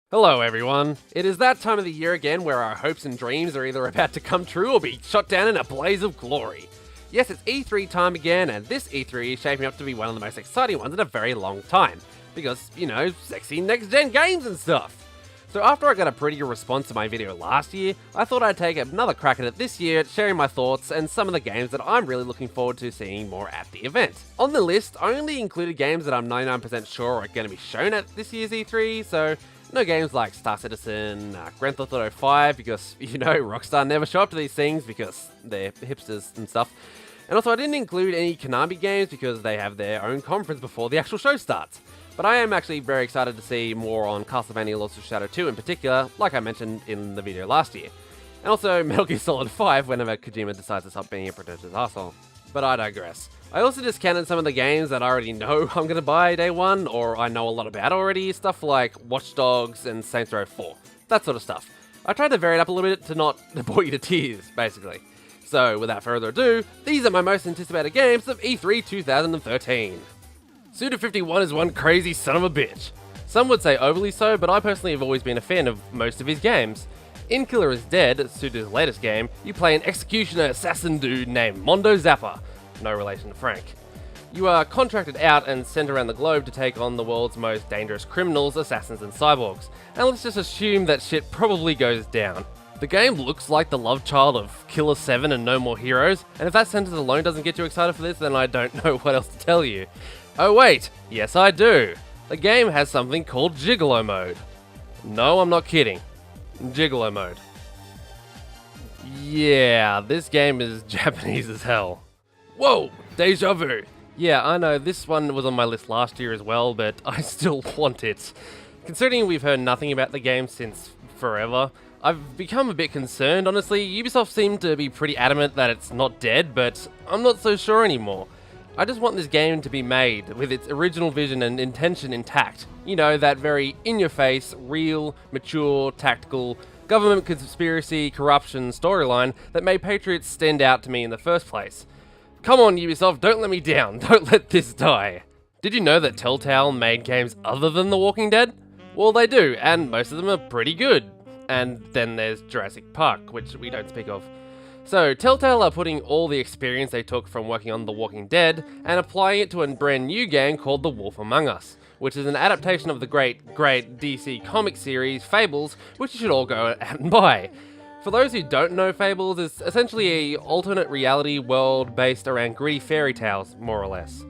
Hello everyone! It is that time of the year again where our hopes and dreams are either about to come true or be shot down in a blaze of glory. Yes, it's E3 time again, and this E3 is shaping up to be one of the most exciting ones in a very long time. Because, you know, sexy next-gen games and stuff. So after I got a pretty good response to my video last year, I thought I'd take another crack at it this year, sharing my thoughts and some of the games that I'm really looking forward to seeing more at the event. On the list, I only included games that I'm 99% sure are going to be shown at this year's E3, so no games like Star Citizen, Grand Theft Auto 5, because, you know, Rockstar never show up to these things because they're hipsters and stuff. And also I didn't include any Konami games because they have their own conference before the actual show starts. But I am actually very excited to see more on Castlevania Lords of Shadow 2 in particular, like I mentioned in the video last year. And also Metal Gear Solid 5 whenever Kojima decides to stop being a pretentious asshole. But I digress. I also discounted some of the games that I already know I'm going to buy day one, or I know a lot about already, stuff like Watch Dogs and Saints Row 4, that sort of stuff. I tried to vary it up a little bit to not bore you to tears, basically. So without further ado, these are my most anticipated games of E3 2013. Suda51 is one crazy son of a bitch. Some would say overly so, but I personally have always been a fan of most of his games. In Killer is Dead, Suda's latest game, you play an executioner assassin dude named Mondo Zappa, no relation to Frank. You are contracted out and sent around the globe to take on the world's most dangerous criminals, assassins and cyborgs, and let's just assume that shit probably goes down. The game looks like the love child of Killer 7 and No More Heroes, and if that sentence alone doesn't get you excited for this, then I don't know what else to tell you. Oh wait, yes I do. The game has something called Gigolo mode. No, I'm not kidding. Gigolo mode. Yeah, this game is Japanese as hell. Whoa, deja vu. Yeah, I know, this one was on my list last year as well, but I still want it. Considering we've heard nothing about the game since forever, I've become a bit concerned, honestly. Ubisoft seem to be pretty adamant that it's not dead, but I'm not so sure anymore. I just want this game to be made with its original vision and intention intact. You know, that very in-your-face, real, mature, tactical, government conspiracy, corruption storyline that made Patriots stand out to me in the first place. Come on, Ubisoft, don't let me down. Don't let this die. Did you know that Telltale made games other than The Walking Dead? Well, they do, and most of them are pretty good. And then there's Jurassic Park, which we don't speak of. So, Telltale are putting all the experience they took from working on The Walking Dead and applying it to a brand new game called The Wolf Among Us, which is an adaptation of the great DC comic series Fables, which you should all go out and buy. For those who don't know Fables, it's essentially an alternate reality world based around gritty fairy tales, more or less.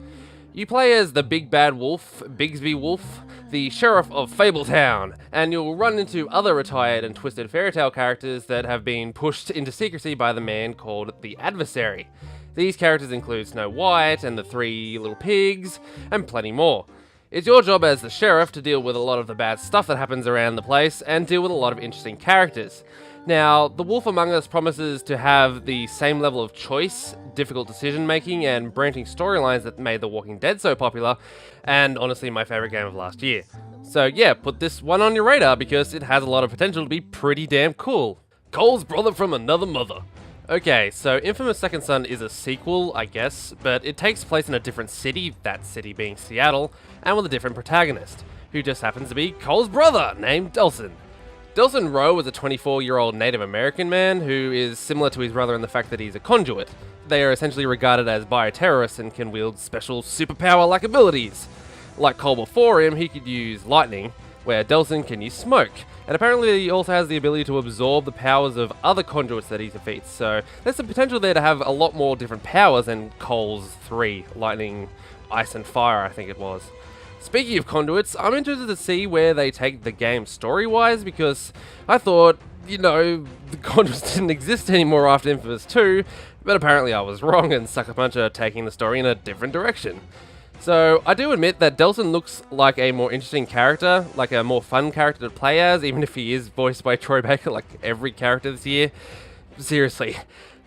You play as the big bad wolf, Bigsby Wolf, the sheriff of Fabletown, and you'll run into other retired and twisted fairy tale characters that have been pushed into secrecy by the man called the Adversary. These characters include Snow White and the Three Little Pigs, and plenty more. It's your job as the sheriff to deal with a lot of the bad stuff that happens around the place and deal with a lot of interesting characters. Now, The Wolf Among Us promises to have the same level of choice, difficult decision making, and branching storylines that made The Walking Dead so popular, and honestly my favourite game of last year. So yeah, put this one on your radar because it has a lot of potential to be pretty damn cool. Cole's brother from another mother. Okay, so Infamous Second Son is a sequel, I guess, but it takes place in a different city, that city being Seattle, and with a different protagonist, who just happens to be Cole's brother, named Delson. Delson Rowe is a 24-year-old Native American man who is similar to his brother in the fact that he's a conduit. They are essentially regarded as bioterrorists and can wield special superpower-like abilities. Like Cole before him, he could use lightning, where Delson can use smoke. And apparently he also has the ability to absorb the powers of other conduits that he defeats, so there's some potential there to have a lot more different powers than Cole's 3, lightning, ice and fire I think it was. Speaking of conduits, I'm interested to see where they take the game story-wise, because I thought, you know, the conduits didn't exist anymore after Infamous 2, but apparently I was wrong and Sucker Punch are taking the story in a different direction. So, I do admit that Delson looks like a more interesting character, like a more fun character to play as, even if he is voiced by Troy Baker like every character this year. Seriously.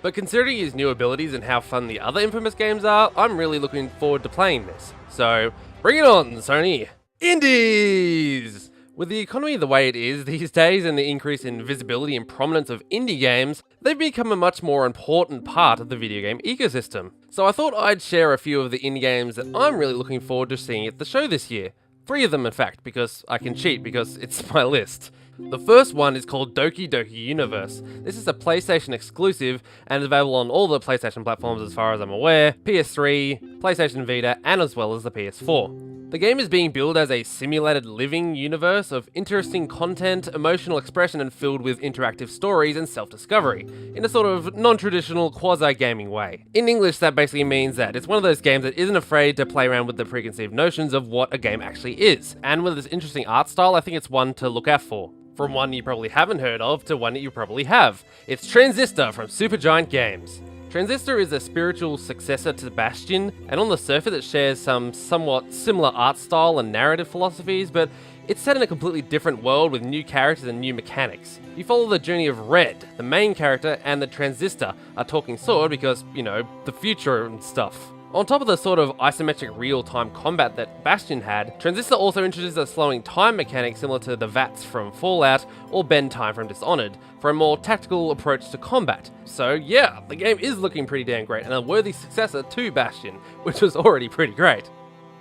But considering his new abilities and how fun the other Infamous games are, I'm really looking forward to playing this. So, bring it on, Sony! Indies! With the economy the way it is these days and the increase in visibility and prominence of indie games, they've become a much more important part of the video game ecosystem. So I thought I'd share a few of the indie games that I'm really looking forward to seeing at the show this year. 3 of them in fact, because I can cheat because it's my list. The first one is called Doki Doki Universe. This is a PlayStation exclusive and is available on all the PlayStation platforms as far as I'm aware, PS3, PlayStation Vita, and as well as the PS4. The game is being billed as a simulated living universe of interesting content, emotional expression, and filled with interactive stories and self-discovery, in a sort of non-traditional quasi-gaming way. In English, that basically means that it's one of those games that isn't afraid to play around with the preconceived notions of what a game actually is, and with this interesting art style, I think it's one to look out for. From one you probably haven't heard of to one that you probably have. It's Transistor from Supergiant Games. Transistor is a spiritual successor to Bastion, and on the surface it shares some somewhat similar art style and narrative philosophies, but it's set in a completely different world with new characters and new mechanics. You follow the journey of Red, the main character, and the Transistor, a talking sword because, you know, the future and stuff. On top of the sort of isometric real-time combat that Bastion had, Transistor also introduces a slowing time mechanic similar to the VATS from Fallout or Bend Time from Dishonored, for a more tactical approach to combat. So yeah, the game is looking pretty damn great and a worthy successor to Bastion, which was already pretty great.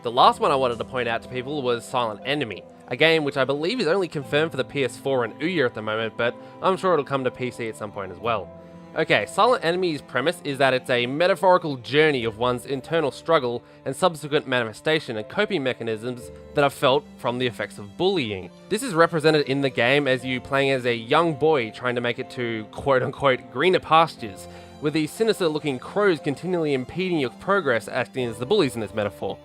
The last one I wanted to point out to people was Silent Enemy, a game which I believe is only confirmed for the PS4 and Ouya at the moment, but I'm sure it'll come to PC at some point as well. Okay, Silent Enemy's premise is that it's a metaphorical journey of one's internal struggle and subsequent manifestation and coping mechanisms that are felt from the effects of bullying. This is represented in the game as you playing as a young boy trying to make it to quote-unquote greener pastures, with these sinister-looking crows continually impeding your progress, acting as the bullies in this metaphor.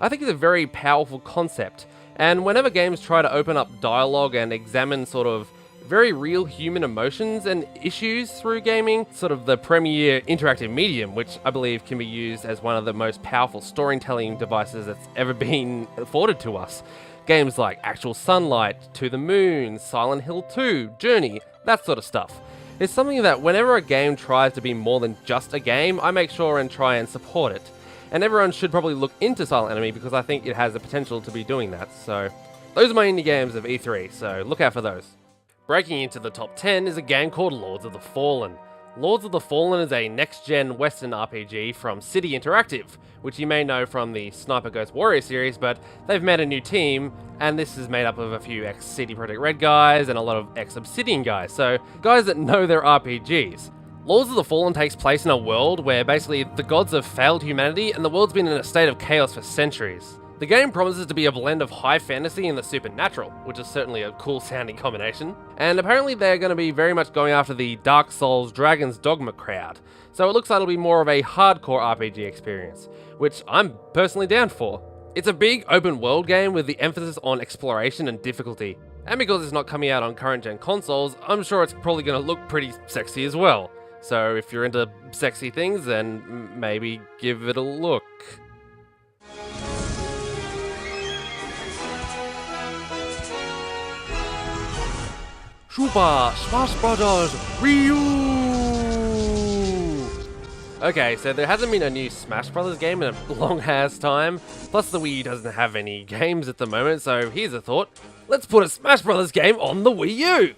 I think it's a very powerful concept, and whenever games try to open up dialogue and examine sort of very real human emotions and issues through gaming, sort of the premier interactive medium, which I believe can be used as one of the most powerful storytelling devices that's ever been afforded to us. Games like Actual Sunlight, To the Moon, Silent Hill 2, Journey, that sort of stuff. It's something that whenever a game tries to be more than just a game, I make sure and try and support it. And everyone should probably look into Silent Enemy because I think it has the potential to be doing that. So those are my indie games of E3, so look out for those. Breaking into the top 10 is a game called Lords of the Fallen. Lords of the Fallen is a next-gen Western RPG from City Interactive, which you may know from the Sniper Ghost Warrior series, but they've made a new team, and this is made up of a few ex-CD Projekt Red guys and a lot of ex-Obsidian guys, so guys that know their RPGs. Lords of the Fallen takes place in a world where basically the gods have failed humanity and the world's been in a state of chaos for centuries. The game promises to be a blend of high fantasy and the supernatural, which is certainly a cool sounding combination, and apparently they're going to be very much going after the Dark Souls Dragon's Dogma crowd, so it looks like it'll be more of a hardcore RPG experience, which I'm personally down for. It's a big open world game with the emphasis on exploration and difficulty, and because it's not coming out on current gen consoles, I'm sure it's probably going to look pretty sexy as well. So if you're into sexy things, then maybe give it a look. Super Smash Brothers Ryu! Okay, so there hasn't been a new Smash Brothers game in a long-ass time, plus the Wii U doesn't have any games at the moment, so here's a thought. Let's put a Smash Brothers game on the Wii U!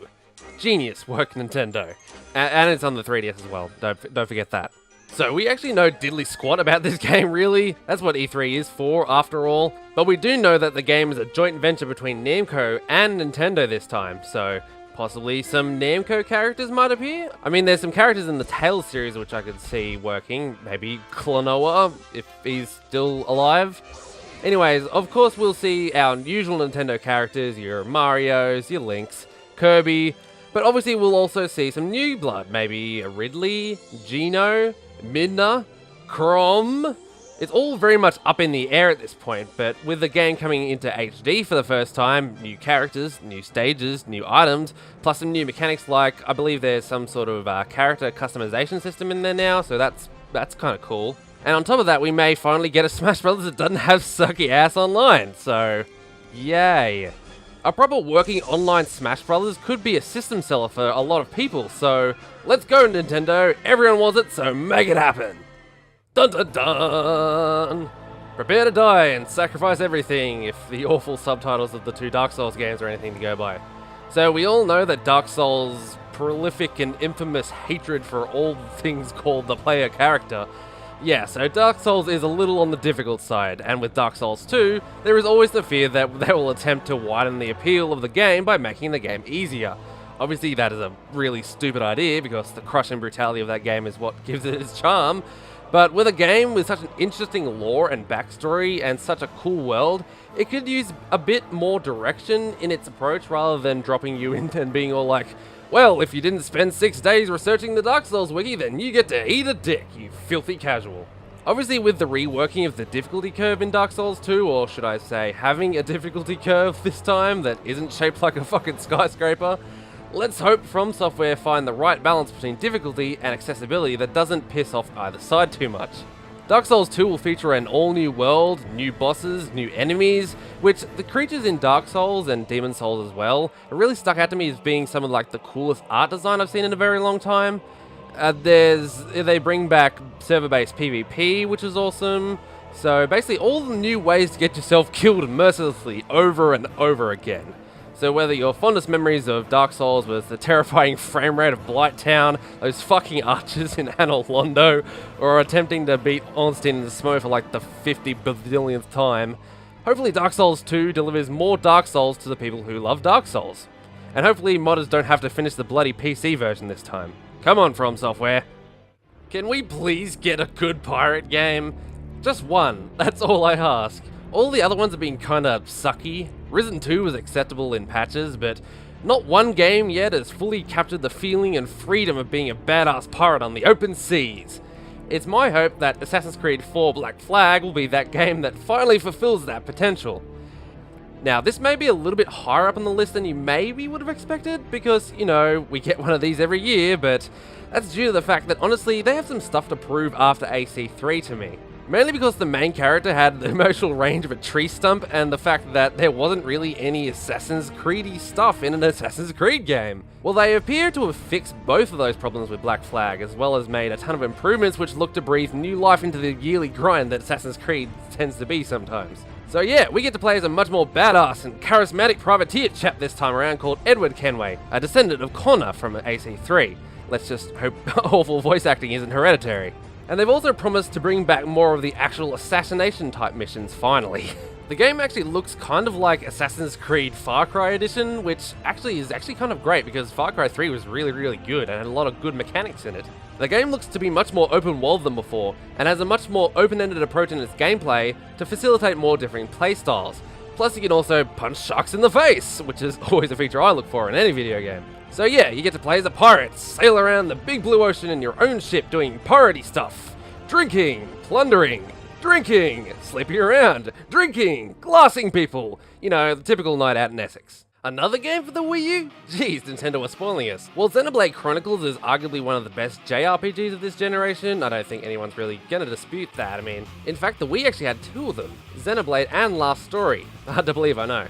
Genius work, Nintendo. And it's on the 3DS as well, don't forget that. So we actually know diddly squat about this game, really. That's what E3 is for, after all. But we do know that the game is a joint venture between Namco and Nintendo this time, so possibly some Namco characters might appear? I mean, there's some characters in the Tales series which I could see working. Maybe Klonoa, if he's still alive. Anyways, of course we'll see our usual Nintendo characters, your Marios, your Links, Kirby, but obviously we'll also see some new blood. Maybe a Ridley, Geno, Midna, Chrom. It's all very much up in the air at this point, but with the game coming into HD for the first time, new characters, new stages, new items, plus some new mechanics like, I believe there's some sort of character customization system in there now, so that's kind of cool. And on top of that, we may finally get a Smash Brothers that doesn't have sucky ass online, so yay. A proper working online Smash Brothers could be a system seller for a lot of people, so let's go Nintendo, everyone wants it, so make it happen. Dun dun dun! Prepare to die and sacrifice everything, if the awful subtitles of the two Dark Souls games are anything to go by. So we all know that Dark Souls' prolific and infamous hatred for all things called the player character Yeah, so Dark Souls is a little on the difficult side, and with Dark Souls 2, there is always the fear that they will attempt to widen the appeal of the game by making the game easier. Obviously that is a really stupid idea because the crushing brutality of that game is what gives it its charm, but with a game with such an interesting lore and backstory and such a cool world, it could use a bit more direction in its approach rather than dropping you in and being all like, well, if you didn't spend 6 days researching the Dark Souls wiki, then you get to eat a dick, you filthy casual. Obviously with the reworking of the difficulty curve in Dark Souls 2, or should I say having a difficulty curve this time that isn't shaped like a fucking skyscraper, let's hope From Software find the right balance between difficulty and accessibility that doesn't piss off either side too much. Dark Souls 2 will feature an all-new world, new bosses, new enemies, which the creatures in Dark Souls and Demon Souls as well, it really stuck out to me as being some of like the coolest art design I've seen in a very long time. They bring back server-based PvP, which is awesome. So basically all the new ways to get yourself killed mercilessly over and over again. So whether your fondest memories of Dark Souls was the terrifying frame rate of Blighttown, those fucking archers in Anor Londo, or attempting to beat Ornstein in the Smoke for like the 50 billionth time, hopefully Dark Souls 2 delivers more Dark Souls to the people who love Dark Souls. And hopefully modders don't have to finish the bloody PC version this time. Come on, From Software. Can we please get a good pirate game? Just one, that's all I ask. All the other ones have been kinda sucky. Risen 2 was acceptable in patches, but not one game yet has fully captured the feeling and freedom of being a badass pirate on the open seas. It's my hope that Assassin's Creed 4 Black Flag will be that game that finally fulfills that potential. Now, this may be a little bit higher up on the list than you maybe would have expected, because, you know, we get one of these every year, but that's due to the fact that honestly, they have some stuff to prove after AC3 to me. Mainly because the main character had the emotional range of a tree stump and the fact that there wasn't really any Assassin's Creed-y stuff in an Assassin's Creed game. Well, they appear to have fixed both of those problems with Black Flag, as well as made a ton of improvements which look to breathe new life into the yearly grind that Assassin's Creed tends to be sometimes. So yeah, we get to play as a much more badass and charismatic privateer chap this time around called Edward Kenway, a descendant of Connor from AC3. Let's just hope awful voice acting isn't hereditary. And they've also promised to bring back more of the actual assassination type missions finally. The game actually looks kind of like Assassin's Creed Far Cry Edition, which is actually kind of great because Far Cry 3 was really good and had a lot of good mechanics in it. The game looks to be much more open world than before, and has a much more open-ended approach in its gameplay to facilitate more different playstyles. Plus you can also punch sharks in the face, which is always a feature I look for in any video game. So yeah, you get to play as a pirate, sail around the big blue ocean in your own ship doing piratey stuff. Drinking, plundering, drinking, sleeping around, drinking, glassing people. You know, the typical night out in Essex. Another game for the Wii U? Jeez, Nintendo was spoiling us. While Xenoblade Chronicles is arguably one of the best JRPGs of this generation, I don't think anyone's really gonna dispute that. I mean, in fact, the Wii actually had two of them, Xenoblade and Last Story. Hard to believe, I know.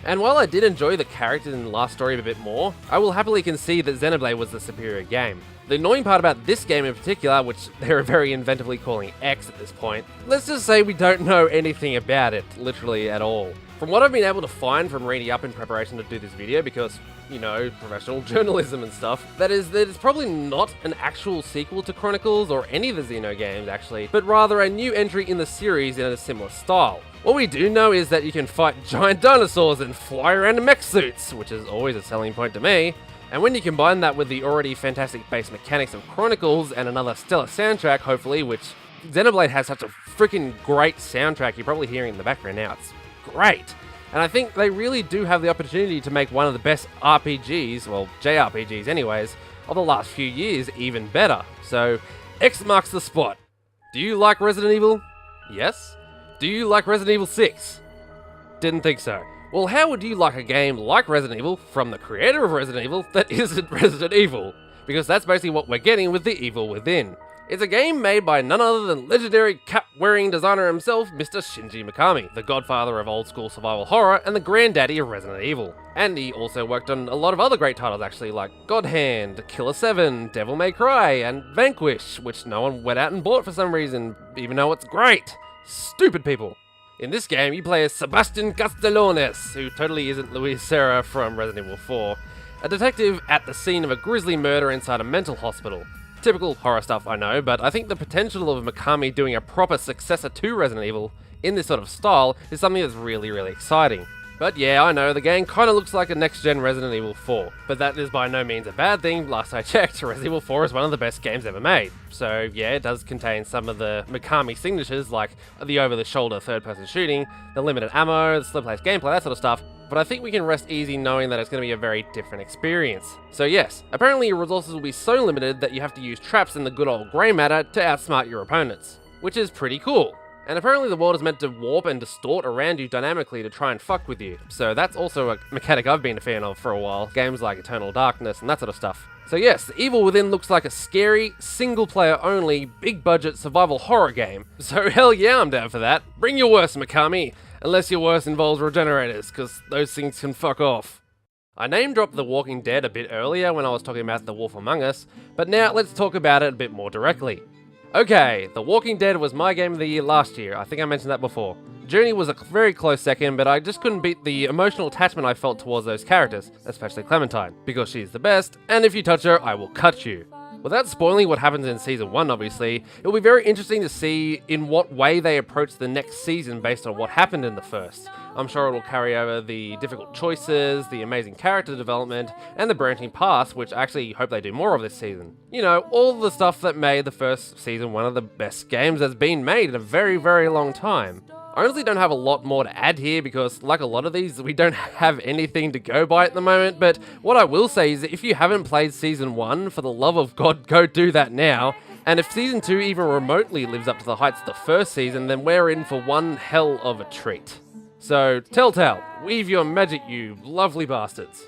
And while I did enjoy the characters in Last Story a bit more, I will happily concede that Xenoblade was the superior game. The annoying part about this game in particular, which they're very inventively calling X at this point, let's just say we don't know anything about it, literally at all. From what I've been able to find from reading up in preparation to do this video, because, you know, professional journalism and stuff, that it's probably not an actual sequel to Chronicles or any of the Xeno games actually, but rather a new entry in the series in a similar style. What we do know is that you can fight giant dinosaurs and fly around in mech suits, which is always a selling point to me. And when you combine that with the already fantastic base mechanics of Chronicles and another stellar soundtrack, hopefully, which Xenoblade has such a freaking great soundtrack, you're probably hearing in the background now, it's great. And I think they really do have the opportunity to make one of the best RPGs, well, JRPGs anyways, of the last few years even better. So, X marks the spot. Do you like Resident Evil? Yes? Do you like Resident Evil 6? Didn't think so. Well, how would you like a game like Resident Evil from the creator of Resident Evil that isn't Resident Evil? Because that's basically what we're getting with The Evil Within. It's a game made by none other than legendary cap-wearing designer himself, Mr. Shinji Mikami, the godfather of old-school survival horror and the granddaddy of Resident Evil. And he also worked on a lot of other great titles actually, like God Hand, Killer 7, Devil May Cry, and Vanquish, which no one went out and bought for some reason, even though it's great. Stupid people. In this game, you play as Sebastian Castellanos, who totally isn't Luis Serra from Resident Evil 4, a detective at the scene of a grisly murder inside a mental hospital. Typical horror stuff, I know, but I think the potential of Megami doing a proper successor to Resident Evil in this sort of style is something that's really, really exciting. But yeah, I know, the game kinda looks like a next-gen Resident Evil 4, but that is by no means a bad thing. Last I checked, Resident Evil 4 is one of the best games ever made. So yeah, it does contain some of the Megami signatures, like the over-the-shoulder third-person shooting, the limited ammo, the slow-paced gameplay, that sort of stuff, but I think we can rest easy knowing that it's going to be a very different experience. So yes, apparently your resources will be so limited that you have to use traps in the good old grey matter to outsmart your opponents, which is pretty cool. And apparently the world is meant to warp and distort around you dynamically to try and fuck with you. So that's also a mechanic I've been a fan of for a while, games like Eternal Darkness and that sort of stuff. So yes, The Evil Within looks like a scary, single-player only, big-budget survival horror game. So hell yeah, I'm down for that. Bring your worst, Megami. Unless your worst involves regenerators, because those things can fuck off. I name-dropped The Walking Dead a bit earlier when I was talking about The Wolf Among Us, but now let's talk about it a bit more directly. Okay, The Walking Dead was my game of the year last year, I think I mentioned that before. Journey was a very close second, but I just couldn't beat the emotional attachment I felt towards those characters, especially Clementine, because she's the best, and if you touch her, I will cut you. Without spoiling what happens in Season 1, obviously, it will be very interesting to see in what way they approach the next season based on what happened in the first. I'm sure it will carry over the difficult choices, the amazing character development, and the branching paths, which I actually hope they do more of this season. You know, all the stuff that made the first season one of the best games that's been made in a very, very long time. I honestly don't have a lot more to add here because, like a lot of these, we don't have anything to go by at the moment, but what I will say is that if you haven't played Season 1, for the love of God, go do that now. And if Season 2 even remotely lives up to the heights of the first season, then we're in for one hell of a treat. So, Telltale, weave your magic, you lovely bastards.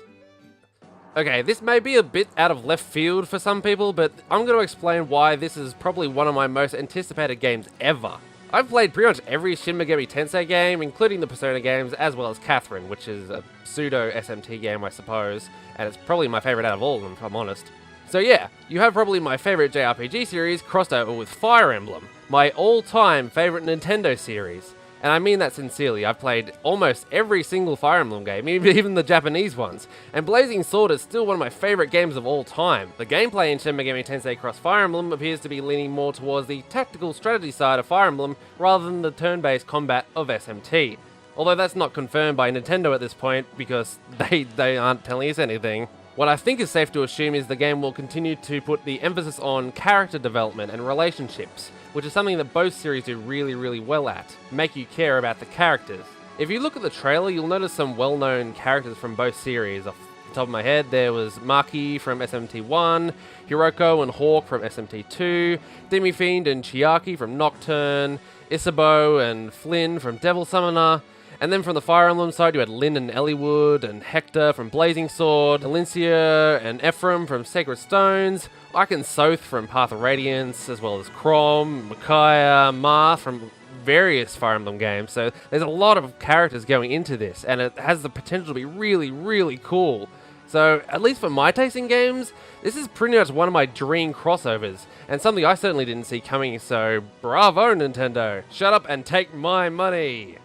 Okay, this may be a bit out of left field for some people, but I'm going to explain why this is probably one of my most anticipated games ever. I've played pretty much every Shin Megami Tensei game, including the Persona games, as well as Catherine, which is a pseudo-SMT game, I suppose, and it's probably my favourite out of all of them, if I'm honest. So yeah, you have probably my favourite JRPG series crossed over with Fire Emblem, my all-time favourite Nintendo series. And I mean that sincerely, I've played almost every single Fire Emblem game, even the Japanese ones, and Blazing Sword is still one of my favourite games of all time. The gameplay in Shin Megami Tensei Cross Fire Emblem appears to be leaning more towards the tactical strategy side of Fire Emblem rather than the turn-based combat of SMT. Although that's not confirmed by Nintendo at this point, because they aren't telling us anything. What I think is safe to assume is the game will continue to put the emphasis on character development and relationships, which is something that both series do really, really well at, make you care about the characters. If you look at the trailer, you'll notice some well-known characters from both series. Off the top of my head, there was Maki from SMT1, Hiroko and Hawk from SMT2, Demi-Fiend and Chiaki from Nocturne, Isabeau and Flynn from Devil Summoner, and then from the Fire Emblem side, you had Lyn and Eliwood, and Hector from Blazing Sword, Alicia and Ephraim from Sacred Stones, Ike and Soth from Path of Radiance, as well as Chrom, Micaiah, Marth from various Fire Emblem games. So there's a lot of characters going into this, and it has the potential to be really, really cool. So, at least for my taste in games, this is pretty much one of my dream crossovers, and something I certainly didn't see coming, so bravo Nintendo! Shut up and take my money!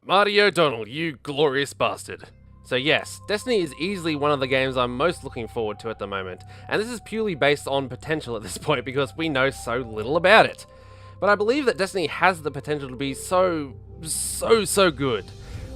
Marty O'Donnell, you glorious bastard. So yes, Destiny is easily one of the games I'm most looking forward to at the moment, and this is purely based on potential at this point because we know so little about it. But I believe that Destiny has the potential to be so good.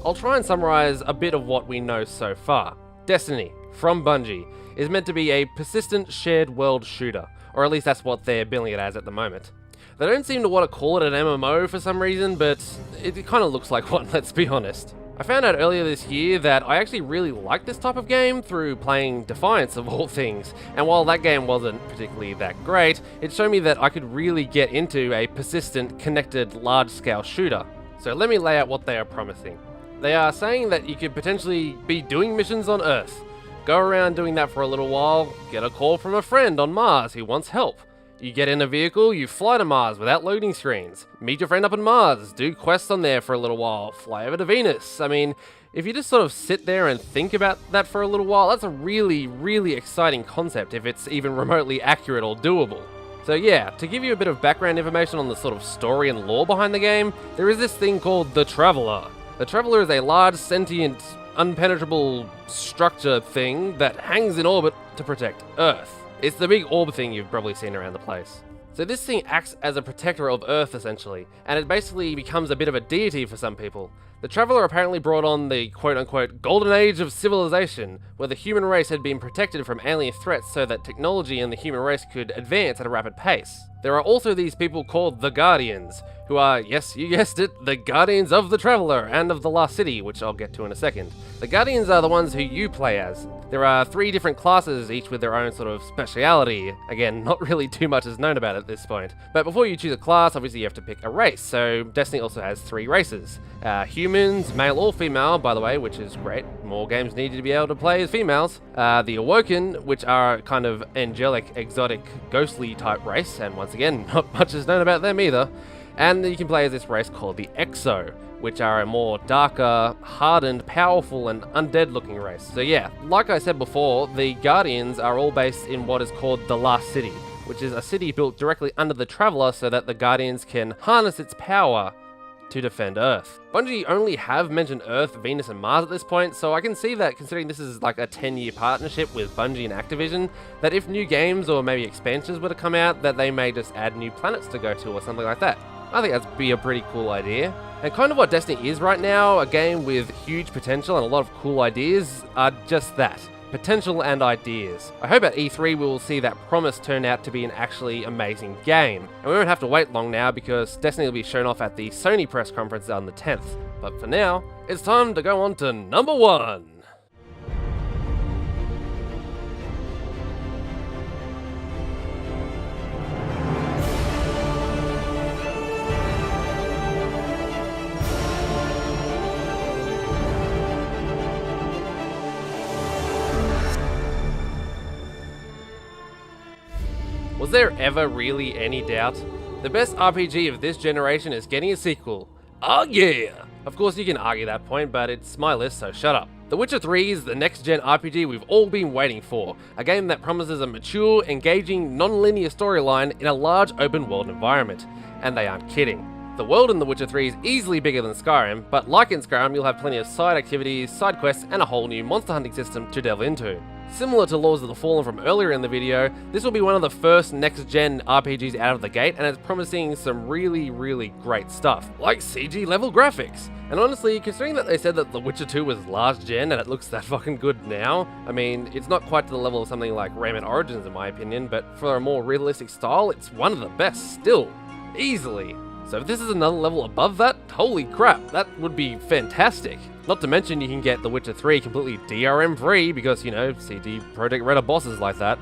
I'll try and summarize a bit of what we know so far. Destiny, from Bungie, is meant to be a persistent shared world shooter, or at least that's what they're billing it as at the moment. They don't seem to want to call it an MMO for some reason, but it kind of looks like one, let's be honest. I found out earlier this year that I actually really like this type of game through playing Defiance of all things, and while that game wasn't particularly that great, it showed me that I could really get into a persistent, connected, large-scale shooter. So let me lay out what they are promising. They are saying that you could potentially be doing missions on Earth, go around doing that for a little while, get a call from a friend on Mars who wants help. You get in a vehicle, you fly to Mars without loading screens, meet your friend up on Mars, do quests on there for a little while, fly over to Venus. I mean, if you just sort of sit there and think about that for a little while, that's a really, really exciting concept if it's even remotely accurate or doable. So yeah, to give you a bit of background information on the sort of story and lore behind the game, there is this thing called the Traveler. The Traveler is a large, sentient, unpenetrable structure thing that hangs in orbit to protect Earth. It's the big orb thing you've probably seen around the place. So this thing acts as a protector of Earth essentially, and it basically becomes a bit of a deity for some people. The Traveler apparently brought on the quote-unquote golden age of civilization, where the human race had been protected from alien threats so that technology and the human race could advance at a rapid pace. There are also these people called the Guardians, who are, yes, you guessed it, the Guardians of the Traveler and of the Lost City, which I'll get to in a second. The Guardians are the ones who you play as. There are 3 different classes, each with their own sort of speciality. Again, not really too much is known about it at this point. But before you choose a class, obviously you have to pick a race, so Destiny also has 3 races. Humans, male or female, by the way, which is great. More games need to be able to play as females. The Awoken, which are kind of angelic, exotic, ghostly type race, and once again, not much is known about them either. And then you can play as this race called the Exo, which are a more darker, hardened, powerful, and undead-looking race. So yeah, like I said before, the Guardians are all based in what is called the Last City, which is a city built directly under the Traveler so that the Guardians can harness its power to defend Earth. Bungie only have mentioned Earth, Venus, and Mars at this point, so I can see that considering this is like a 10-year partnership with Bungie and Activision, that if new games or maybe expansions were to come out, that they may just add new planets to go to or something like that. I think that'd be a pretty cool idea. And kind of what Destiny is right now, a game with huge potential and a lot of cool ideas, are just that. Potential and ideas. I hope at E3 we will see that promise turn out to be an actually amazing game. And we won't have to wait long now because Destiny will be shown off at the Sony press conference on the 10th. But for now, it's time to go on to number 1. Was there ever really any doubt? The best RPG of this generation is getting a sequel. Oh yeah! Of course you can argue that point, but it's my list, so shut up. The Witcher 3 is the next-gen RPG we've all been waiting for. A game that promises a mature, engaging, non-linear storyline in a large open-world environment. And they aren't kidding. The world in The Witcher 3 is easily bigger than Skyrim, but like in Skyrim you'll have plenty of side activities, side quests, and a whole new monster hunting system to delve into. Similar to Lords of the Fallen from earlier in the video, this will be one of the first next-gen RPGs out of the gate, and it's promising some really, really great stuff, like CG level graphics. And honestly, considering that they said that The Witcher 2 was last gen and it looks that fucking good now, I mean, it's not quite to the level of something like Rayman Origins in my opinion, but for a more realistic style, it's one of the best still. Easily. So if this is another level above that, holy crap, that would be fantastic. Not to mention you can get The Witcher 3 completely DRM free because, you know, CD Projekt Red are bosses like that.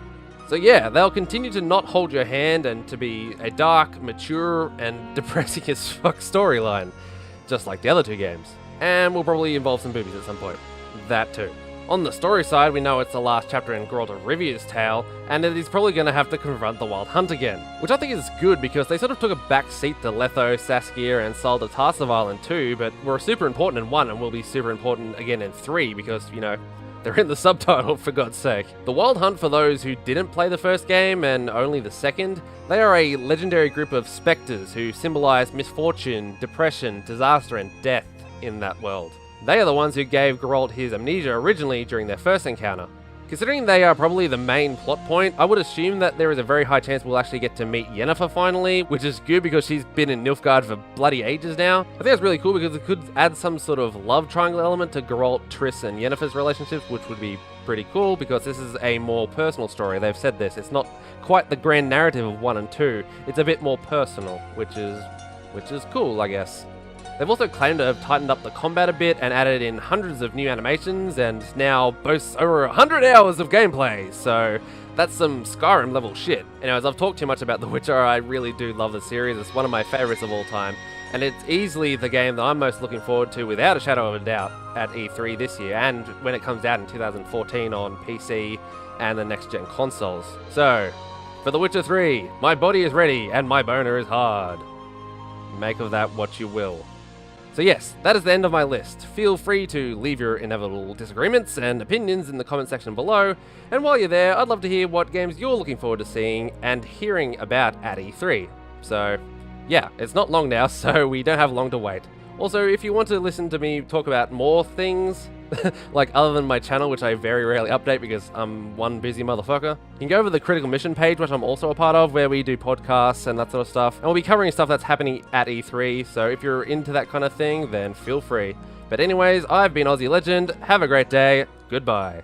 So yeah, they'll continue to not hold your hand and to be a dark, mature, and depressing as fuck storyline, just like the other 2 games. And will probably involve some boobies at some point. That too. On the story side, we know it's the last chapter in Geralt of Rivia's tale, and that he's probably going to have to confront the Wild Hunt again. Which I think is good because they sort of took a back seat to Letho, Saskia, and Sol de Tarsival in 2, but were super important in 1 and will be super important again in 3 because, you know, they're in the subtitle for God's sake. The Wild Hunt, for those who didn't play the first game and only the second, they are a legendary group of spectres who symbolize misfortune, depression, disaster, and death in that world. They are the ones who gave Geralt his amnesia originally during their first encounter. Considering they are probably the main plot point, I would assume that there is a very high chance we'll actually get to meet Yennefer finally, which is good because she's been in Nilfgaard for bloody ages now. I think that's really cool because it could add some sort of love triangle element to Geralt, Triss, and Yennefer's relationships, which would be pretty cool because this is a more personal story. They've said this. It's not quite the grand narrative of 1 and 2. It's a bit more personal, which is cool, I guess. They've also claimed to have tightened up the combat a bit and added in hundreds of new animations and now boasts over 100 hours of gameplay, so that's some Skyrim level shit. Anyways, I've talked too much about The Witcher. I really do love the series. It's one of my favorites of all time, and it's easily the game that I'm most looking forward to without a shadow of a doubt at E3 this year and when it comes out in 2014 on PC and the next gen consoles. So, for The Witcher 3, my body is ready and my boner is hard. Make of that what you will. So yes, that is the end of my list. Feel free to leave your inevitable disagreements and opinions in the comment section below, and while you're there, I'd love to hear what games you're looking forward to seeing and hearing about at E3. So yeah, it's not long now, so we don't have long to wait. Also, if you want to listen to me talk about more things, like other than my channel, which I very rarely update because I'm one busy motherfucker. You can go over to the Critical Mission page, which I'm also a part of, where we do podcasts and that sort of stuff. And we'll be covering stuff that's happening at E3, so if you're into that kind of thing, then feel free. But anyways, I've been Aussie Legend. Have a great day. Goodbye.